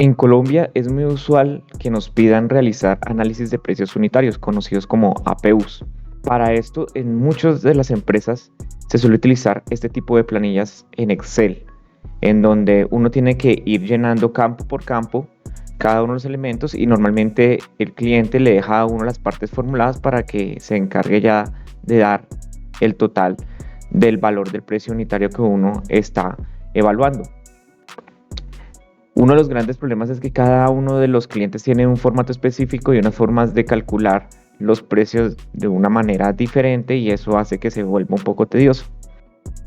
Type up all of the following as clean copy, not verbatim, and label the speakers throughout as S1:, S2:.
S1: En Colombia es muy usual que nos pidan realizar análisis de precios unitarios, conocidos como APUs. Para esto, en muchas de las empresas se suele utilizar este tipo de planillas en Excel, en donde uno tiene que ir llenando campo por campo cada uno de los elementos y normalmente el cliente le deja a uno las partes formuladas para que se encargue ya de dar el total del valor del precio unitario que uno está evaluando. Uno de los grandes problemas es que cada uno de los clientes tiene un formato específico y unas formas de calcular los precios de una manera diferente y eso hace que se vuelva un poco tedioso.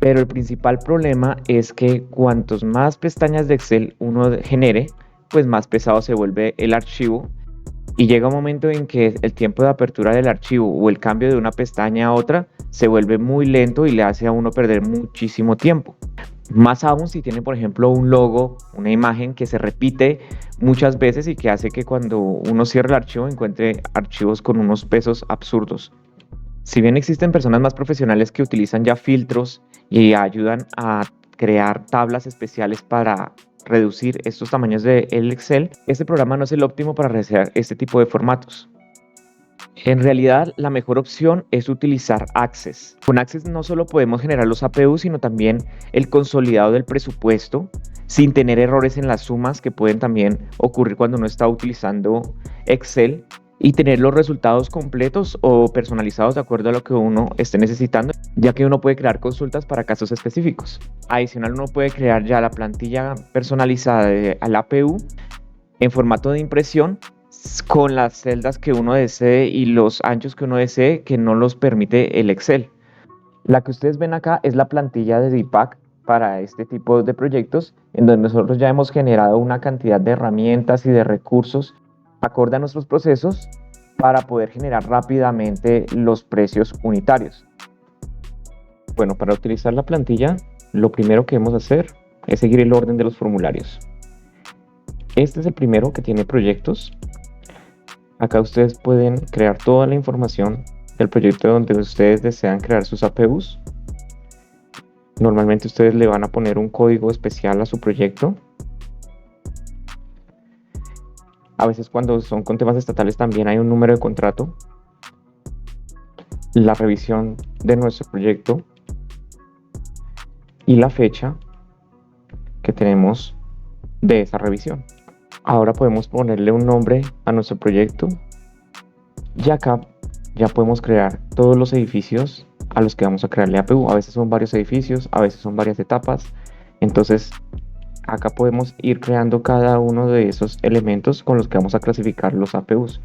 S1: Pero el principal problema es que cuantos más pestañas de Excel uno genere, pues más pesado se vuelve el archivo y llega un momento en que el tiempo de apertura del archivo o el cambio de una pestaña a otra se vuelve muy lento y le hace a uno perder muchísimo tiempo. Más aún si tiene, por ejemplo, un logo, una imagen que se repite muchas veces y que hace que cuando uno cierre el archivo encuentre archivos con unos pesos absurdos. Si bien existen personas más profesionales que utilizan ya filtros y ayudan a crear tablas especiales para reducir estos tamaños del Excel, este programa no es el óptimo para realizar este tipo de formatos. En realidad, la mejor opción es utilizar Access. Con Access no solo podemos generar los APUs, sino también el consolidado del presupuesto, sin tener errores en las sumas que pueden también ocurrir cuando uno está utilizando Excel, y tener los resultados completos o personalizados de acuerdo a lo que uno esté necesitando, ya que uno puede crear consultas para casos específicos. Adicional, uno puede crear ya la plantilla personalizada al APU en formato de impresión con las celdas que uno desee y los anchos que uno desee, que no los permite el Excel. La que ustedes ven acá es la plantilla de DPAC para este tipo de proyectos, en donde nosotros ya hemos generado una cantidad de herramientas y de recursos acorde a nuestros procesos para poder generar rápidamente los precios unitarios. Bueno, para utilizar la plantilla, lo primero que debemos hacer es seguir el orden de los formularios. Este es el primero que tiene proyectos. Acá ustedes pueden crear toda la información del proyecto donde ustedes desean crear sus APUs. Normalmente ustedes le van a poner un código especial a su proyecto. A veces cuando son con temas estatales también hay un número de contrato, la revisión de nuestro proyecto y la fecha que tenemos de esa revisión. Ahora podemos ponerle un nombre a nuestro proyecto y acá ya podemos crear todos los edificios a los que vamos a crearle APU. A veces son varios edificios, a veces son varias etapas. Entonces acá podemos ir creando cada uno de esos elementos con los que vamos a clasificar los APUs.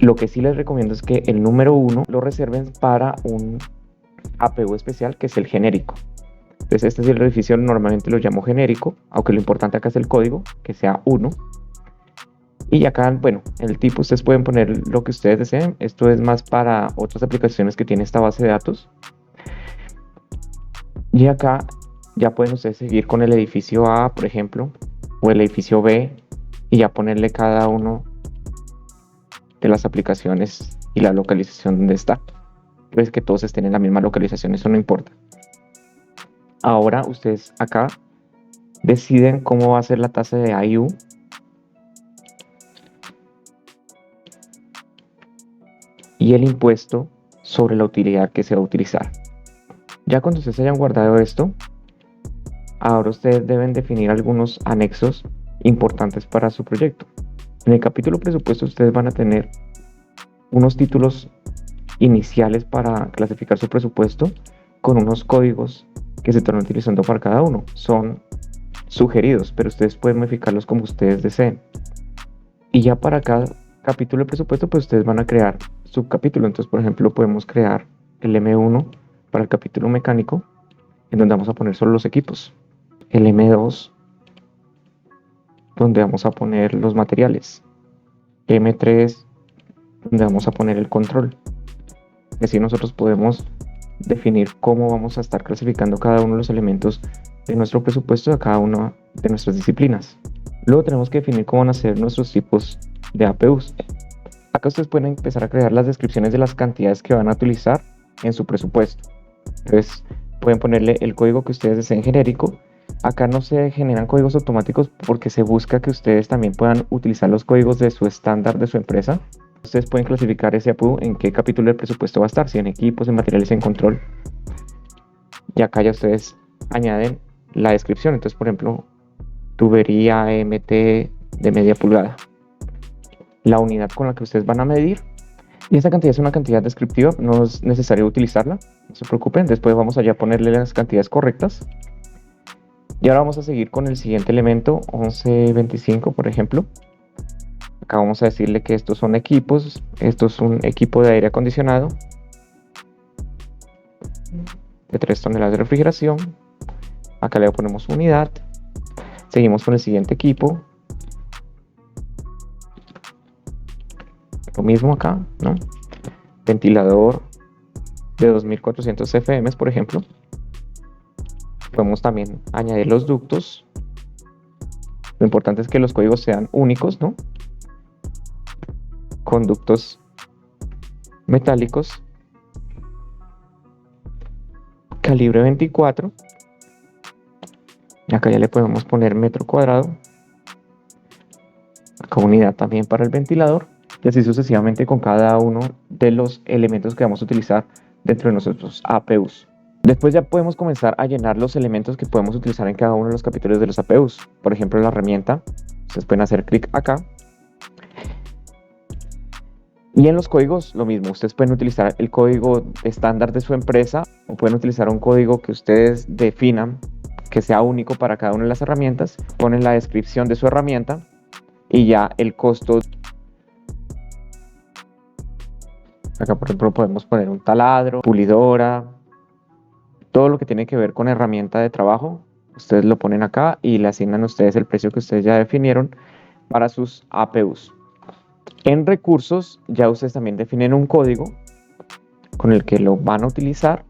S1: Lo que sí les recomiendo es que el número 1 lo reserven para un APU especial, que es el genérico. Entonces este es el edificio, normalmente lo llamo genérico, aunque lo importante acá es el código, que sea 1. Y acá, bueno, el tipo ustedes pueden poner lo que ustedes deseen. Esto es más para otras aplicaciones que tiene esta base de datos. Y acá ya pueden ustedes seguir con el edificio A, por ejemplo, o el edificio B, y ya ponerle cada uno de las aplicaciones y la localización donde está. Pues que todos estén en la misma localización, eso no importa. Ahora ustedes acá deciden cómo va a ser la tasa de IU. Y el impuesto sobre la utilidad que se va a utilizar. Ya cuando ustedes hayan guardado esto, ahora ustedes deben definir algunos anexos importantes para su proyecto. En el capítulo presupuesto ustedes van a tener unos títulos iniciales para clasificar su presupuesto con unos códigos que se están utilizando para cada uno. Son sugeridos, pero ustedes pueden modificarlos como ustedes deseen. Y ya para cada capítulo de presupuesto, pues ustedes van a crear subcapítulo. Entonces, por ejemplo, podemos crear el M1 para el capítulo mecánico, en donde vamos a poner solo los equipos. El M2, donde vamos a poner los materiales. M3, donde vamos a poner el control. Y así nosotros podemos definir cómo vamos a estar clasificando cada uno de los elementos de nuestro presupuesto de cada una de nuestras disciplinas. Luego tenemos que definir cómo van a ser nuestros tipos de APUs. Acá ustedes pueden empezar a crear las descripciones de las cantidades que van a utilizar en su presupuesto. Entonces pueden ponerle el código que ustedes deseen genérico Acá no se generan códigos automáticos porque se busca que ustedes también puedan utilizar los códigos de su estándar de su empresa. Ustedes pueden clasificar ese APU en qué capítulo del presupuesto va a estar, si en equipos, en materiales, en control. Y acá ya ustedes añaden la descripción. Entonces, por ejemplo, tubería MT de media pulgada, la unidad con la que ustedes van a medir. Y esta cantidad es una cantidad descriptiva, no es necesario utilizarla, no se preocupen. Después vamos allá a ponerle las cantidades correctas. Y ahora vamos a seguir con el siguiente elemento, 1125, por ejemplo. Acá vamos a decirle que estos son equipos. Esto es un equipo de aire acondicionado de 3 toneladas de refrigeración. Acá le ponemos unidad. Seguimos con el siguiente equipo. Lo mismo acá, ¿no? Ventilador de 2400 CFM, por ejemplo. Podemos también añadir los ductos. Lo importante es que los códigos sean únicos, ¿no? Conductos metálicos. Calibre 24. Acá ya le podemos poner metro cuadrado. Acá unidad también para el ventilador. Y así sucesivamente con cada uno de los elementos que vamos a utilizar dentro de nuestros APUs. Después ya podemos comenzar a llenar los elementos que podemos utilizar en cada uno de los capítulos de los APUs. Por ejemplo, la herramienta. Ustedes pueden hacer clic acá. Y en los códigos lo mismo. Ustedes pueden utilizar el código estándar de su empresa o pueden utilizar un código que ustedes definan que sea único para cada una de las herramientas. Ponen la descripción de su herramienta y ya el costo. Acá, por ejemplo, podemos poner un taladro, pulidora, todo lo que tiene que ver con herramienta de trabajo. Ustedes lo ponen acá y le asignan a ustedes el precio que ustedes ya definieron para sus APUs. En recursos, ya ustedes también definen un código con el que lo van a utilizar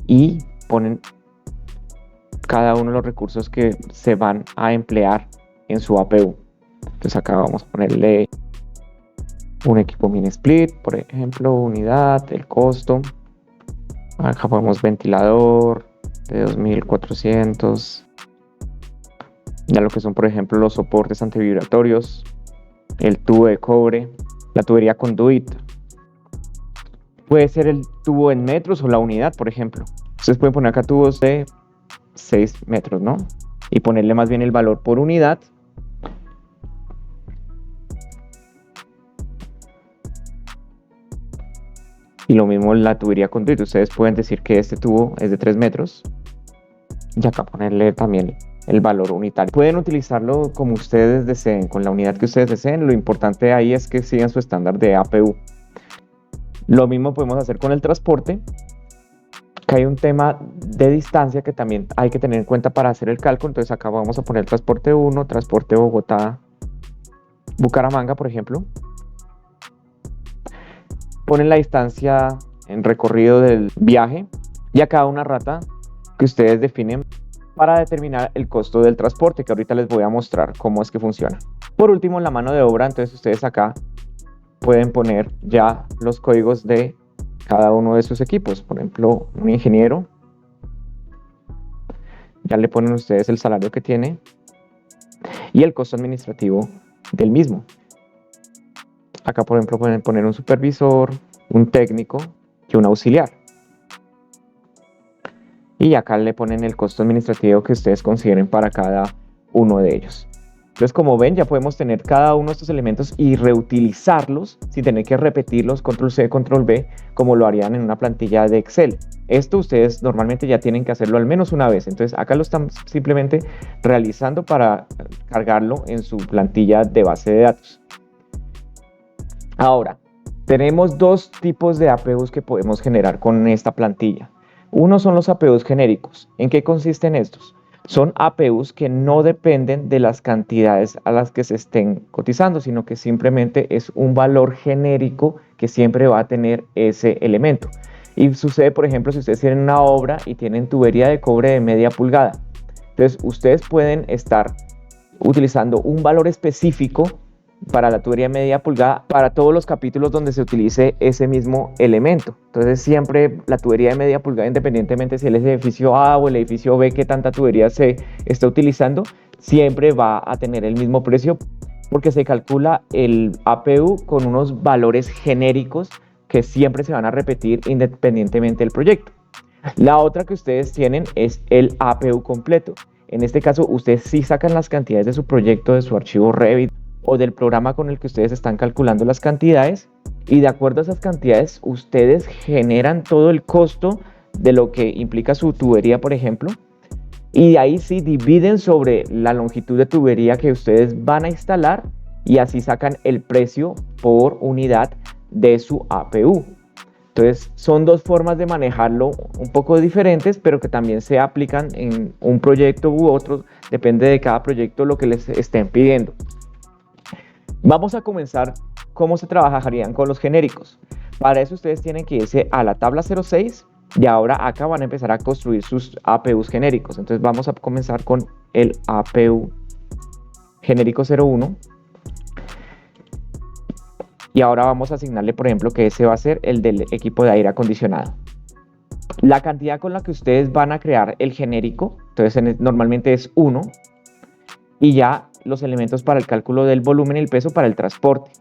S1: y ponen cada uno de los recursos que se van a emplear en su APU. Entonces acá vamos a ponerle un equipo mini split, por ejemplo, unidad, el costo. Acá ponemos ventilador de 2400. Ya lo que son, por ejemplo, los soportes antivibratorios, el tubo de cobre, la tubería conduit. Puede ser el tubo en metros o la unidad, por ejemplo. Ustedes pueden poner acá tubos de 6 metros, ¿no? Y ponerle más bien el valor por unidad. Y lo mismo la tubería conduit. Ustedes pueden decir que este tubo es de 3 metros. Y acá ponerle también el valor unitario. Pueden utilizarlo como ustedes deseen, con la unidad que ustedes deseen. Lo importante ahí es que sigan su estándar de APU. Lo mismo podemos hacer con el transporte. Que hay un tema de distancia que también hay que tener en cuenta para hacer el cálculo. Entonces acá vamos a poner transporte 1, transporte Bogotá-Bucaramanga, por ejemplo. Ponen la distancia en recorrido del viaje y acá una rata que ustedes definen para determinar el costo del transporte, que ahorita les voy a mostrar cómo es que funciona. Por último, la mano de obra. Entonces ustedes acá pueden poner ya los códigos de cada uno de sus equipos. Por ejemplo, un ingeniero, ya le ponen ustedes el salario que tiene y el costo administrativo del mismo. Acá, por ejemplo, pueden poner un supervisor, un técnico y un auxiliar. Y acá le ponen el costo administrativo que ustedes consideren para cada uno de ellos. Entonces, como ven, ya podemos tener cada uno de estos elementos y reutilizarlos sin tener que repetirlos, control C, control V, como lo harían en una plantilla de Excel. Esto ustedes normalmente ya tienen que hacerlo al menos una vez. Entonces, acá lo están simplemente realizando para cargarlo en su plantilla de base de datos. Ahora, tenemos dos tipos de APUs que podemos generar con esta plantilla. Uno son los APUs genéricos. ¿En qué consisten estos? Son APUs que no dependen de las cantidades a las que se estén cotizando, sino que simplemente es un valor genérico que siempre va a tener ese elemento. Y sucede, por ejemplo, si ustedes tienen una obra y tienen tubería de cobre de media pulgada. Entonces, ustedes pueden estar utilizando un valor específico para la tubería de media pulgada para todos los capítulos donde se utilice ese mismo elemento. Entonces siempre la tubería de media pulgada, independientemente si es el edificio A o el edificio B, que tanta tubería se está utilizando, siempre va a tener el mismo precio porque se calcula el APU con unos valores genéricos que siempre se van a repetir independientemente del proyecto. La otra que ustedes tienen es el APU completo. En este caso, ustedes sí sacan las cantidades de su proyecto, de su archivo Revit o del programa con el que ustedes están calculando las cantidades, y de acuerdo a esas cantidades, ustedes generan todo el costo de lo que implica su tubería, por ejemplo, y ahí sí dividen sobre la longitud de tubería que ustedes van a instalar y así sacan el precio por unidad de su APU. Entonces son dos formas de manejarlo un poco diferentes, pero que también se aplican en un proyecto u otro, depende de cada proyecto lo que les estén pidiendo. Vamos a comenzar cómo se trabajarían con los genéricos. Para eso ustedes tienen que irse a la tabla 06 y ahora acá van a empezar a construir sus APUs genéricos. Entonces vamos a comenzar con el APU genérico 01. Y ahora vamos a asignarle, por ejemplo, que ese va a ser el del equipo de aire acondicionado. La cantidad con la que ustedes van a crear el genérico, entonces normalmente es 1, y ya los elementos para el cálculo del volumen y el peso para el transporte.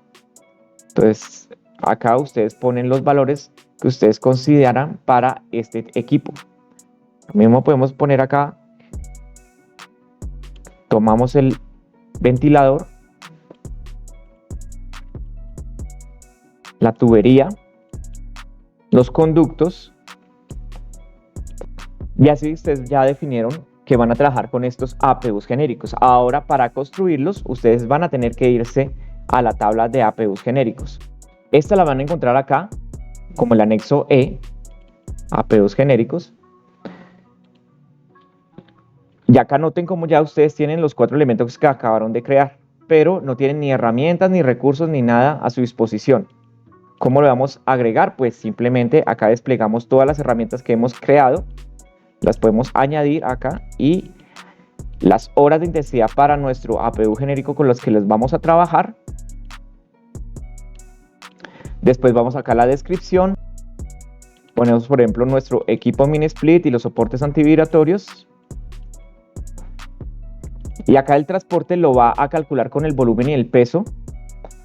S1: Entonces, acá ustedes ponen los valores que ustedes consideran para este equipo. Lo mismo podemos poner acá, tomamos el ventilador, la tubería, los conductos, y así ustedes ya definieron que van a trabajar con estos APUs genéricos. Ahora, para construirlos, ustedes van a tener que irse a la tabla de APUs genéricos. Esta la van a encontrar acá como el anexo E, APUs genéricos. Y acá noten como ya ustedes tienen los 4 elementos que acabaron de crear, pero no tienen ni herramientas, ni recursos, ni nada a su disposición. ¿Cómo lo vamos a agregar? Pues simplemente acá desplegamos todas las herramientas que hemos creado, las podemos añadir acá, y las horas de intensidad para nuestro APU genérico con los que les vamos a trabajar. Después vamos acá a la descripción, ponemos por ejemplo nuestro equipo mini split y los soportes antivibratorios. Y acá el transporte lo va a calcular con el volumen y el peso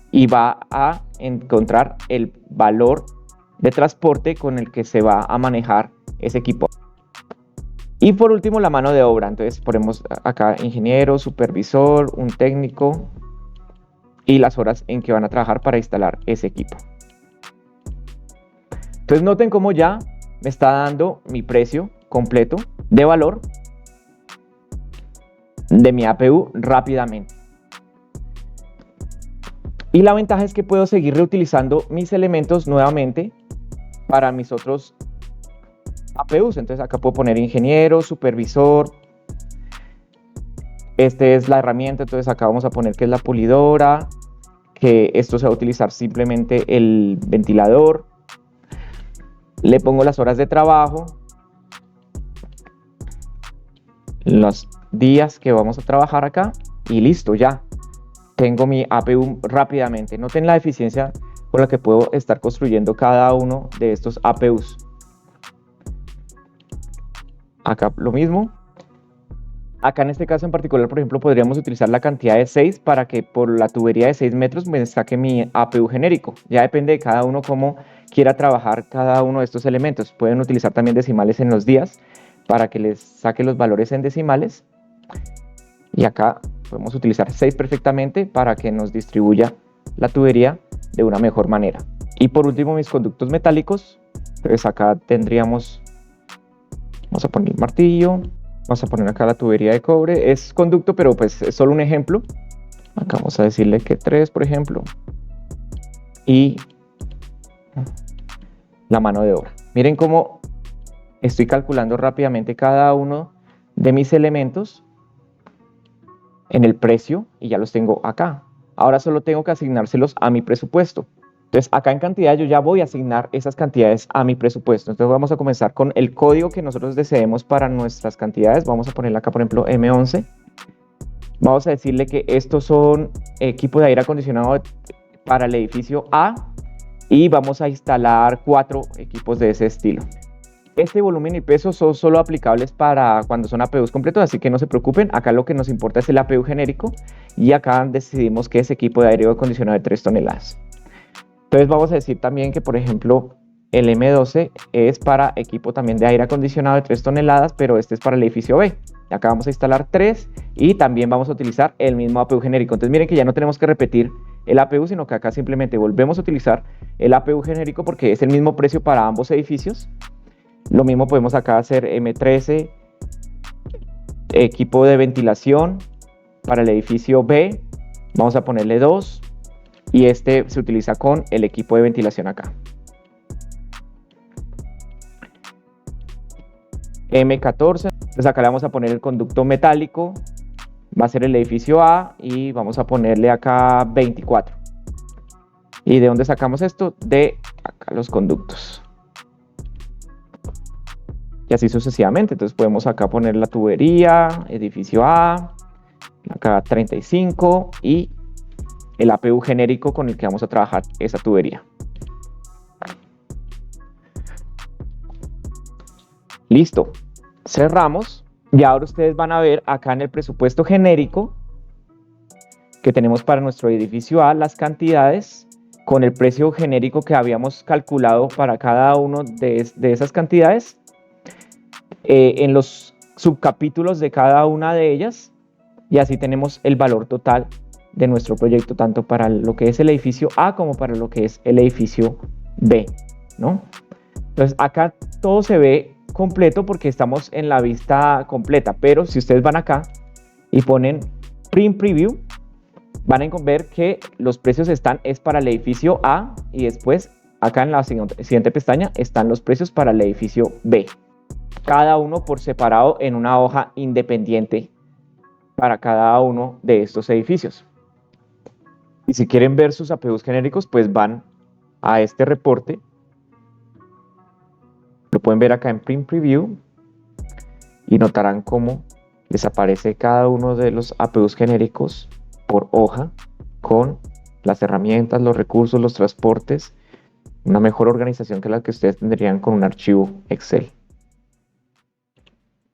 S1: y va a encontrar el valor de transporte con el que se va a manejar ese equipo. Y por último, la mano de obra. Entonces ponemos acá ingeniero, supervisor, un técnico y las horas en que van a trabajar para instalar ese equipo. Entonces noten cómo ya me está dando mi precio completo de valor de mi APU rápidamente. Y la ventaja es que puedo seguir reutilizando mis elementos nuevamente para mis otros APUs. Entonces acá puedo poner ingeniero, supervisor. Esta es la herramienta, entonces acá vamos a poner que es la pulidora, que esto se va a utilizar simplemente el ventilador. Le pongo las horas de trabajo, los días que vamos a trabajar acá y listo, ya tengo mi APU rápidamente. Noten la eficiencia con la que puedo estar construyendo cada uno de estos APUs. Acá lo mismo. Acá en este caso en particular, por ejemplo, podríamos utilizar la cantidad de 6 para que por la tubería de 6 metros me saque mi APU genérico. Ya depende de cada uno cómo quiera trabajar cada uno de estos elementos. Pueden utilizar también decimales en los días para que les saque los valores en decimales. Y acá podemos utilizar 6 perfectamente para que nos distribuya la tubería de una mejor manera. Y por último, mis conductos metálicos. Entonces acá tendríamos, vamos a poner el martillo, vamos a poner acá la tubería de cobre. Es conducto, pero pues es solo un ejemplo. Acá vamos a decirle que 3, por ejemplo. Y la mano de obra. Miren cómo estoy calculando rápidamente cada uno de mis elementos en el precio y ya los tengo acá. Ahora solo tengo que asignárselos a mi presupuesto. Entonces acá en cantidad yo ya voy a asignar esas cantidades a mi presupuesto. Entonces vamos a comenzar con el código que nosotros deseemos para nuestras cantidades. Vamos a ponerle acá por ejemplo M11. Vamos a decirle que estos son equipos de aire acondicionado para el edificio A y vamos a instalar 4 equipos de ese estilo. Este volumen y peso son solo aplicables para cuando son APUs completos, así que no se preocupen. Acá lo que nos importa es el APU genérico y acá decidimos que es equipo de aire acondicionado de 3 toneladas. Entonces vamos a decir también que, por ejemplo, el M12 es para equipo también de aire acondicionado de 3 toneladas, pero este es para el edificio B. Acá vamos a instalar 3 y también vamos a utilizar el mismo APU genérico. Entonces miren que ya no tenemos que repetir el APU, sino que acá simplemente volvemos a utilizar el APU genérico porque es el mismo precio para ambos edificios. Lo mismo podemos acá hacer M13, equipo de ventilación para el edificio B, vamos a ponerle 2 y este se utiliza con el equipo de ventilación acá. M14, entonces acá le vamos a poner el conducto metálico, va a ser el edificio A y vamos a ponerle acá 24. ¿Y de dónde sacamos esto? De acá los conductos. Y así sucesivamente. Entonces podemos acá poner la tubería, edificio A, acá 35 y el APU genérico con el que vamos a trabajar esa tubería. Listo, cerramos y ahora ustedes van a ver acá en el presupuesto genérico que tenemos para nuestro edificio A las cantidades con el precio genérico que habíamos calculado para cada uno de esas cantidades. En los subcapítulos de cada una de ellas y así tenemos el valor total de nuestro proyecto, tanto para lo que es el edificio A como para lo que es el edificio B, ¿no? Entonces acá todo se ve completo porque estamos en la vista completa, pero si ustedes van acá y ponen Print Preview, van a ver que los precios es para el edificio A y después acá en la siguiente pestaña están los precios para el edificio B. Cada uno por separado en una hoja independiente para cada uno de estos edificios. Y si quieren ver sus APUs genéricos, pues van a este reporte. Lo pueden ver acá en Print Preview y notarán cómo les aparece cada uno de los APUs genéricos por hoja con las herramientas, los recursos, los transportes, una mejor organización que la que ustedes tendrían con un archivo Excel.